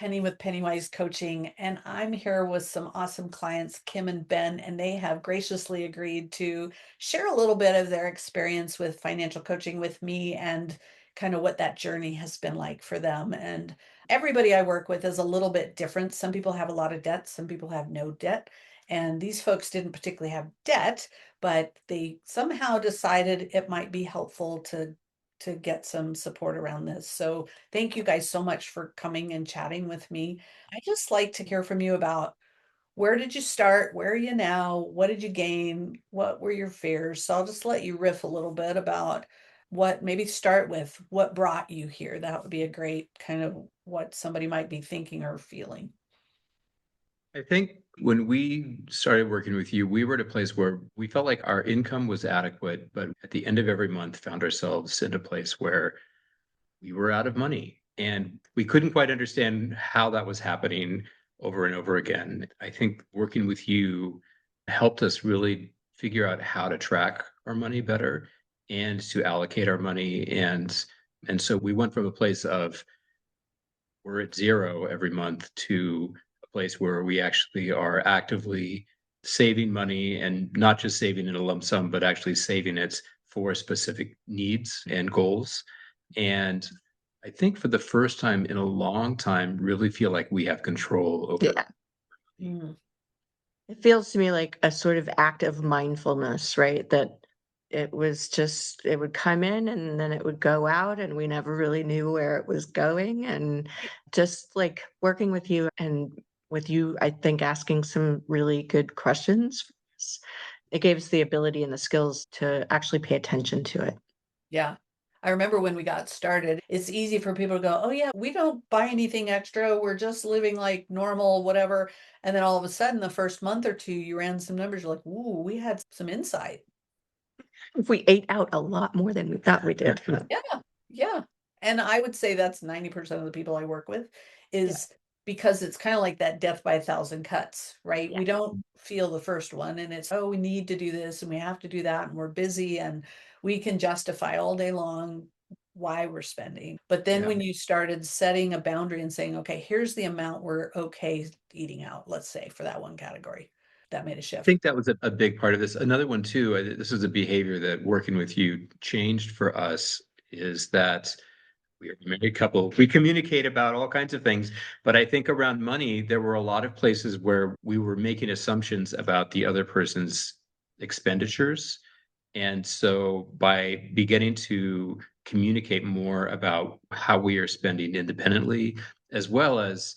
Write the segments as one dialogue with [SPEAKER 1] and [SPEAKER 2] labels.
[SPEAKER 1] Penny with Pennywise Coaching, and I'm here with some awesome clients, Kim and Ben, and they have graciously agreed to share a little bit of their experience with financial coaching with me and kind of what that journey has been like for them. And everybody I work with is a little bit different. Some people have a lot of debt, some people have no debt. And these folks didn't particularly have debt, but they somehow decided it might be helpful to get some support around this. So thank you guys so much for coming and chatting with me. I just like to hear from you about where did you start? Where are you now? What did you gain? What were your fears? So I'll just let you riff a little bit about what, maybe start with what brought you here. That would be a great kind of what somebody might be thinking or feeling.
[SPEAKER 2] I think when we started working with you, we were at a place where we felt like our income was adequate, but at the end of every month found ourselves in a place where we were out of money. And we couldn't quite understand how that was happening over and over again. I think working with you helped us really figure out how to track our money better and to allocate our money. And so we went from a place of we're at zero every month to a place where we actually are actively saving money, and not just saving in a lump sum, but actually saving it for specific needs and goals. And I think for the first time in a long time, really feel like we have control over
[SPEAKER 3] Yeah.
[SPEAKER 2] money.
[SPEAKER 1] Mm,
[SPEAKER 3] It feels to me like a sort of act of mindfulness, right? That it was just, it would come in and then it would go out, and we never really knew where it was going. And just like working with you and with you, I think asking some really good questions, for us, it gave us the ability and the skills to actually pay attention to it.
[SPEAKER 1] yeah. I remember when we got started, it's easy for people to go, oh, yeah, we don't buy anything extra. We're just living like normal, whatever. And then all of a sudden, the first month or two, you ran some numbers, you're like, ooh, we had some insight.
[SPEAKER 3] If we ate out a lot more than we thought we did.
[SPEAKER 1] Yeah, yeah. And I would say that's 90% of the people I work with
[SPEAKER 3] Yeah.
[SPEAKER 1] is because it's kind of like that death by a thousand cuts, right?
[SPEAKER 3] Yeah.
[SPEAKER 1] We don't feel the first one and it's, oh, we need to do this and we have to do that and we're busy and we can justify all day long why we're spending. But then
[SPEAKER 2] Yeah.
[SPEAKER 1] when you started setting a boundary and saying, okay, here's the amount we're okay eating out, let's say for that one category, that made a
[SPEAKER 2] I
[SPEAKER 1] shift.
[SPEAKER 2] think that was a big part of this. Another one too, this is a behavior that working with you changed for us, is that we are a married couple. We communicate about all kinds of things, but I think around money, there were a lot of places where we were making assumptions about the other person's expenditures. And so by beginning to communicate more about how we are spending independently, as well as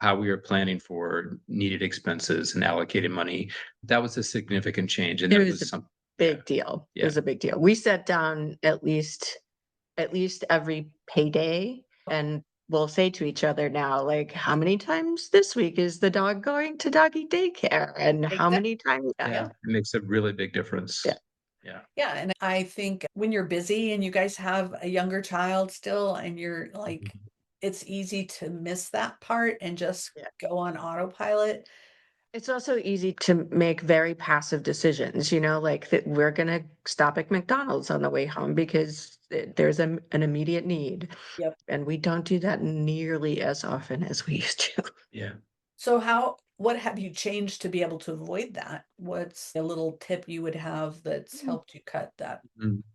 [SPEAKER 2] how we are planning for needed expenses and allocated money, that was a significant change. And
[SPEAKER 3] It
[SPEAKER 2] that
[SPEAKER 3] was
[SPEAKER 2] was
[SPEAKER 3] a
[SPEAKER 2] some, yeah,
[SPEAKER 3] big deal. It
[SPEAKER 2] yeah.
[SPEAKER 3] was a big deal. We sat down at least every payday, and we'll say to each other now, like, how many times this week is the dog going to doggy daycare? And how
[SPEAKER 1] Exactly.
[SPEAKER 3] many times
[SPEAKER 2] Yeah,
[SPEAKER 1] Yeah.
[SPEAKER 2] it makes a really big difference.
[SPEAKER 3] yeah.
[SPEAKER 2] Yeah.
[SPEAKER 1] Yeah, and I think when you're busy and you guys have a younger child still and you're like,
[SPEAKER 2] Mhm.
[SPEAKER 1] it's easy to miss that part and just
[SPEAKER 3] Yeah.
[SPEAKER 1] go on autopilot.
[SPEAKER 3] It's also easy to make very passive decisions, like that we're gonna stop at McDonald's on the way home because there's an immediate need.
[SPEAKER 1] Yep.
[SPEAKER 3] And we don't do that nearly as often as we used to.
[SPEAKER 2] Yeah.
[SPEAKER 1] So what have you changed to be able to avoid that? What's a little tip you would have that's helped you cut that?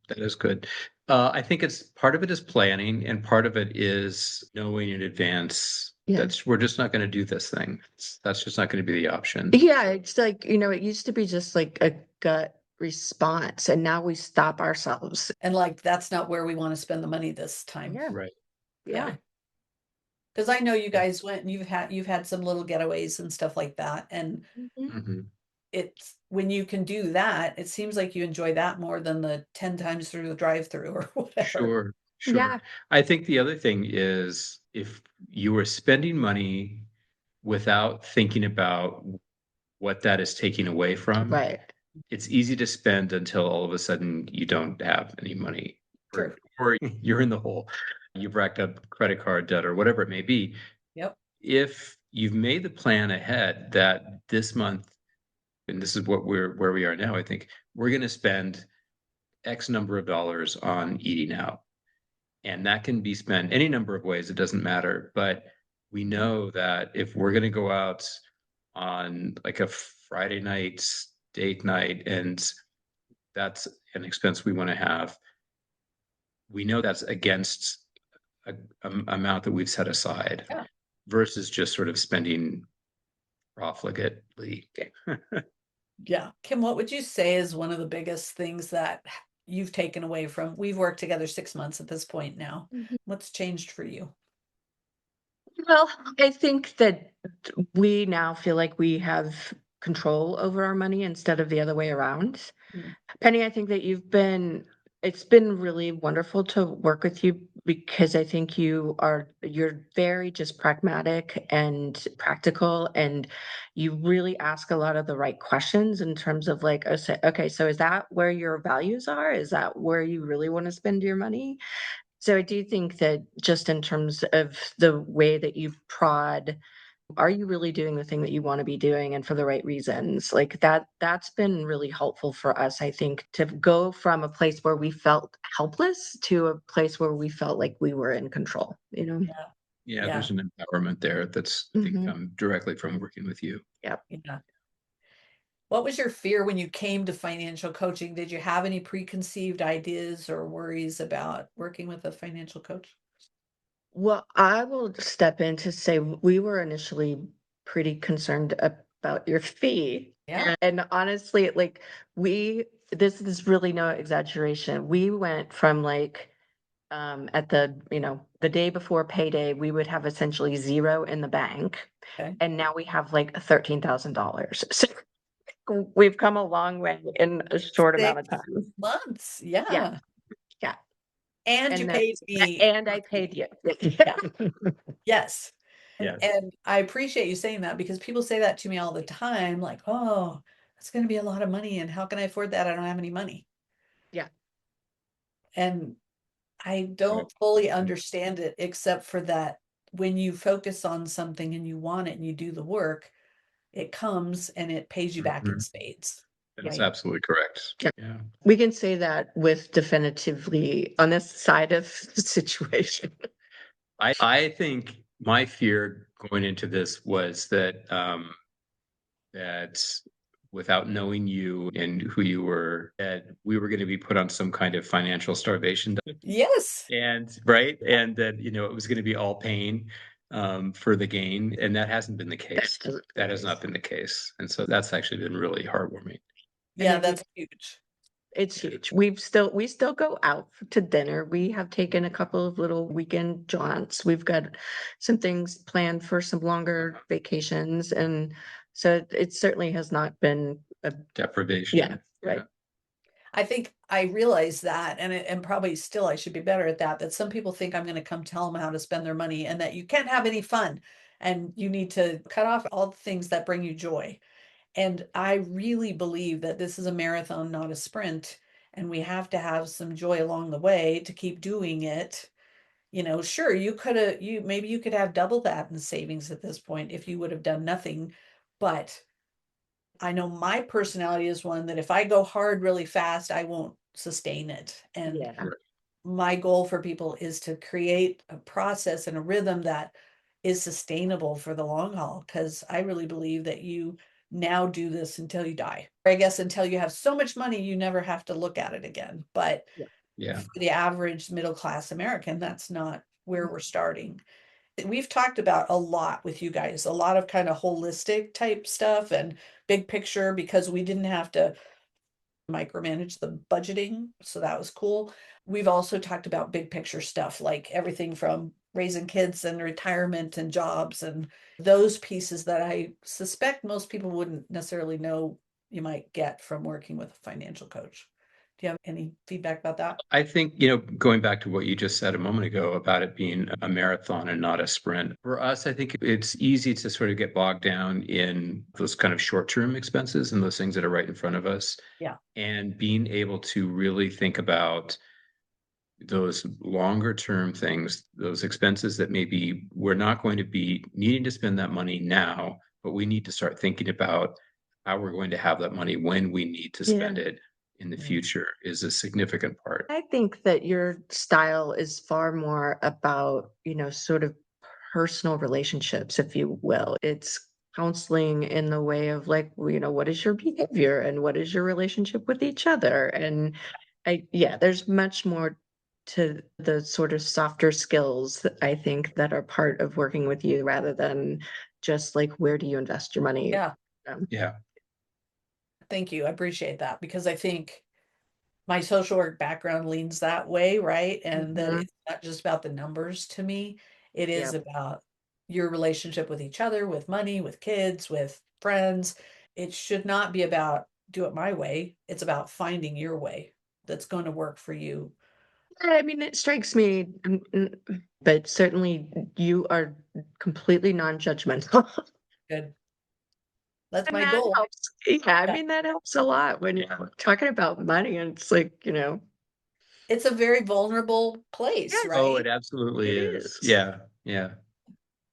[SPEAKER 2] That is good. I think it's part of it is planning, and part of it is knowing in advance
[SPEAKER 3] Yeah.
[SPEAKER 2] that we're just not going to do this thing. That's just not going to be the option.
[SPEAKER 3] Yeah, it's like, it used to be just like a gut response, and now we stop ourselves.
[SPEAKER 1] And like, that's not where we want to spend the money this time.
[SPEAKER 3] Yeah.
[SPEAKER 2] Right.
[SPEAKER 1] Yeah.
[SPEAKER 3] Yeah.
[SPEAKER 1] Because I know you
[SPEAKER 2] Yeah.
[SPEAKER 1] guys went and you've had some little getaways and stuff like that. And
[SPEAKER 3] Mhm.
[SPEAKER 2] Mhm.
[SPEAKER 1] it's when you can do that, it seems like you enjoy that more than the 10 times through the drive-through or whatever.
[SPEAKER 2] Sure. Sure.
[SPEAKER 3] Yeah.
[SPEAKER 2] I think the other thing is if you are spending money without thinking about what that is taking away from,
[SPEAKER 3] Right.
[SPEAKER 2] it's easy to spend until all of a sudden you don't have any money,
[SPEAKER 1] True.
[SPEAKER 2] or you're in the hole. You've racked up credit card debt or whatever it may be.
[SPEAKER 1] Yep.
[SPEAKER 2] If you've made the plan ahead that this month, and this is what we're where we are now, I think we're going to spend X number of dollars on eating out. And that can be spent any number of ways, it doesn't matter. But we know that if we're going to go out on like a Friday night date night, and that's an expense we want to have, we know that's against a amount that we've set aside
[SPEAKER 1] Yeah.
[SPEAKER 2] versus just sort of spending profligately.
[SPEAKER 1] Yeah. Kim, what would you say is one of the biggest things that you've taken away from, we've worked together 6 months at this point now.
[SPEAKER 3] Mhm.
[SPEAKER 1] What's changed for you?
[SPEAKER 3] Well, I think that we now feel like we have control over our money instead of the other way around.
[SPEAKER 1] Mm.
[SPEAKER 3] Penny, I think that it's been really wonderful to work with you because I think you're very just pragmatic and practical, and you really ask a lot of the right questions in terms of like, okay, so is that where your values are? Is that where you really want to spend your money? So I do think that just in terms of the way that you prod, are you really doing the thing that you want to be doing and for the right reasons? Like that's been really helpful for us, I think, to go from a place where we felt helpless to a place where we felt like we were in control, you know?
[SPEAKER 1] Yeah.
[SPEAKER 2] Yeah,
[SPEAKER 1] Yeah.
[SPEAKER 2] there's an empowerment there that's, I think,
[SPEAKER 3] Mhm.
[SPEAKER 2] come directly from working with you.
[SPEAKER 3] Yep.
[SPEAKER 1] Yeah. What was your fear when you came to financial coaching? Did you have any preconceived ideas or worries about working with a financial coach?
[SPEAKER 3] Well, I will step in to say we were initially pretty concerned about your fee.
[SPEAKER 1] Yeah.
[SPEAKER 3] And honestly, like this is really no exaggeration. We went from like at the day before payday, we would have essentially zero in the bank.
[SPEAKER 1] Okay.
[SPEAKER 3] And now we have like $13,000. So we've come a long way in a short amount of
[SPEAKER 1] 6
[SPEAKER 3] time.
[SPEAKER 1] months.
[SPEAKER 3] Yeah.
[SPEAKER 1] Yeah.
[SPEAKER 3] Yeah.
[SPEAKER 1] And you
[SPEAKER 3] And
[SPEAKER 1] paid me.
[SPEAKER 3] and I paid you.
[SPEAKER 1] Yeah. Yes.
[SPEAKER 2] Yes.
[SPEAKER 1] And I appreciate you saying that because people say that to me all the time, like, oh, that's going to be a lot of money. And how can I afford that? I don't have any money.
[SPEAKER 3] Yeah.
[SPEAKER 1] And I
[SPEAKER 2] Right.
[SPEAKER 1] don't fully understand it, except for that when you focus on something and you want it and you do the work, it comes and it pays you back in
[SPEAKER 2] Mhm.
[SPEAKER 1] spades,
[SPEAKER 2] That's
[SPEAKER 1] right?
[SPEAKER 2] absolutely correct.
[SPEAKER 3] Yeah.
[SPEAKER 2] Yeah.
[SPEAKER 3] We can say that with definitively on this side of the situation.
[SPEAKER 2] I think my fear going into this was that without knowing you and who you were, that we were going to be put on some kind of financial starvation diet.
[SPEAKER 1] Yes.
[SPEAKER 2] And right. And that, it was going to be all pain for the gain. And that hasn't been the case. That has not been the case. And so that's actually been really heartwarming.
[SPEAKER 3] And
[SPEAKER 1] Yeah,
[SPEAKER 3] then
[SPEAKER 1] that's huge.
[SPEAKER 3] it's huge. We still go out to dinner. We have taken a couple of little weekend jaunts. We've got some things planned for some longer vacations. And so it certainly has not been a
[SPEAKER 2] Deprivation.
[SPEAKER 3] yeah, right.
[SPEAKER 1] I think I realize that, and probably still I should be better at that, that some people think I'm going to come tell them how to spend their money and that you can't have any fun and you need to cut off all the things that bring you joy. And I really believe that this is a marathon, not a sprint. And we have to have some joy along the way to keep doing it. Sure, maybe you could have double that in savings at this point if you would have done nothing. But I know my personality is one that if I go hard really fast, I won't sustain it. And
[SPEAKER 3] Yeah.
[SPEAKER 1] my goal for people is to create a process and a rhythm that is sustainable for the long haul. Because I really believe that you now do this until you die. I guess until you have so much money, you never have to look at it again. But
[SPEAKER 2] Yeah.
[SPEAKER 1] for the average middle class American, that's not where we're starting. We've talked about a lot with you guys, a lot of kind of holistic type stuff and big picture because we didn't have to micromanage the budgeting. So that was cool. We've also talked about big picture stuff like everything from raising kids and retirement and jobs and those pieces that I suspect most people wouldn't necessarily know you might get from working with a financial coach. Do you have any feedback about that?
[SPEAKER 2] I think, going back to what you just said a moment ago about it being a marathon and not a sprint, for us, I think it's easy to sort of get bogged down in those kind of short-term expenses and those things that are right in front of us.
[SPEAKER 1] Yeah.
[SPEAKER 2] And being able to really think about those longer term things, those expenses that maybe we're not going to be needing to spend that money now, but we need to start thinking about how we're going to have that money when we need to
[SPEAKER 3] Yeah.
[SPEAKER 2] spend it in the
[SPEAKER 1] Mm.
[SPEAKER 2] future is a significant part.
[SPEAKER 3] I think that your style is far more about, sort of personal relationships, if you will. It's counseling in the way of like, what is your behavior and what is your relationship with each other? And yeah, there's much more to the sort of softer skills that I think that are part of working with you rather than just like, where do you invest your money?
[SPEAKER 1] Yeah,
[SPEAKER 3] Um,
[SPEAKER 2] Yeah.
[SPEAKER 1] thank you. I appreciate that because I think my social work background leans that way, right? And that
[SPEAKER 3] mhm,
[SPEAKER 1] it's not just about the numbers to me. It is
[SPEAKER 3] Yep.
[SPEAKER 1] about your relationship with each other, with money, with kids, with friends. It should not be about do it my way. It's about finding your way that's going to work for you.
[SPEAKER 3] I mean, it strikes me, but certainly you are completely non-judgmental.
[SPEAKER 1] Good. That's
[SPEAKER 3] And
[SPEAKER 1] my
[SPEAKER 3] that
[SPEAKER 1] goal.
[SPEAKER 3] helps. Yeah, I
[SPEAKER 1] Yeah.
[SPEAKER 3] mean, that helps a lot when you're talking about money and it's like,
[SPEAKER 1] It's a very vulnerable place,
[SPEAKER 3] yes,
[SPEAKER 2] Oh, it
[SPEAKER 1] right?
[SPEAKER 2] absolutely
[SPEAKER 3] it
[SPEAKER 2] is.
[SPEAKER 3] is.
[SPEAKER 2] Yeah. Yeah.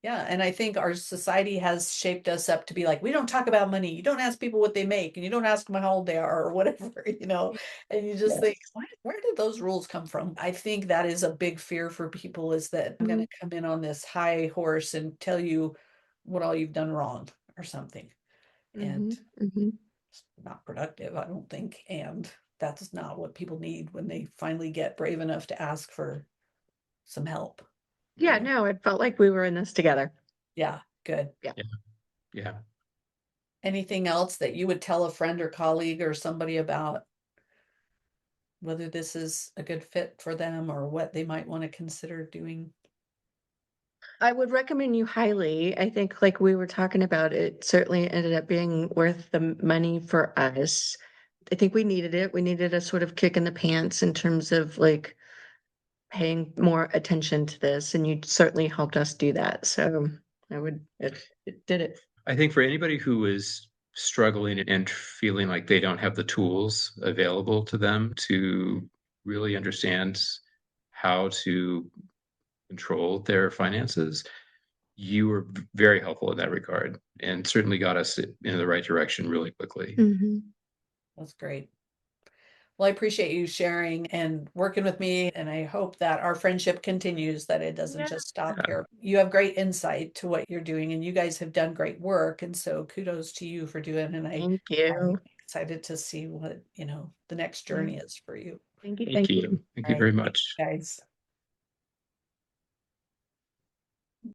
[SPEAKER 1] Yeah, and I think our society has shaped us up to be like, we don't talk about money. You don't ask people what they make, and you don't ask them how old they are or whatever, And you just think,
[SPEAKER 3] Yes.
[SPEAKER 1] where did those rules come from? I think that is a big fear for people is that I'm going
[SPEAKER 3] Mhm,
[SPEAKER 1] to come in on this high horse and tell you what all you've done wrong or something. And
[SPEAKER 3] mhm, mhm.
[SPEAKER 1] it's not productive, I don't think. And that's not what people need when they finally get brave enough to ask for some help.
[SPEAKER 3] Yeah, no, it felt like we were in this together.
[SPEAKER 1] Yeah, good.
[SPEAKER 3] Yeah.
[SPEAKER 2] Yeah. Yeah.
[SPEAKER 1] Anything else that you would tell a friend or colleague or somebody about whether this is a good fit for them or what they might want to consider doing?
[SPEAKER 3] I would recommend you highly. I think like we were talking about, it certainly ended up being worth the money for us. I think we needed it. We needed a sort of kick in the pants in terms of like paying more attention to this, and you certainly helped us do that. So it did it.
[SPEAKER 2] I think for anybody who is struggling and feeling like they don't have the tools available to them to really understand how to control their finances, you were very helpful in that regard and certainly got us in the right direction really quickly.
[SPEAKER 3] Mhm.
[SPEAKER 1] That's great. Well, I appreciate you sharing and working with me, and I hope that our friendship continues, that it doesn't
[SPEAKER 3] Yeah.
[SPEAKER 1] just stop
[SPEAKER 2] Yeah.
[SPEAKER 1] here. You have great insight to what you're doing, and you guys have done great work. And so kudos to you for doing, and
[SPEAKER 3] Thank
[SPEAKER 1] I'm
[SPEAKER 3] you.
[SPEAKER 1] excited to see what, the next
[SPEAKER 3] Yeah.
[SPEAKER 1] journey is for you.
[SPEAKER 3] Thank you.
[SPEAKER 2] Thank
[SPEAKER 3] Thank
[SPEAKER 2] you.
[SPEAKER 3] you.
[SPEAKER 2] Thank
[SPEAKER 1] All
[SPEAKER 2] you
[SPEAKER 1] right.
[SPEAKER 2] very
[SPEAKER 1] Thanks,
[SPEAKER 2] much.
[SPEAKER 1] guys.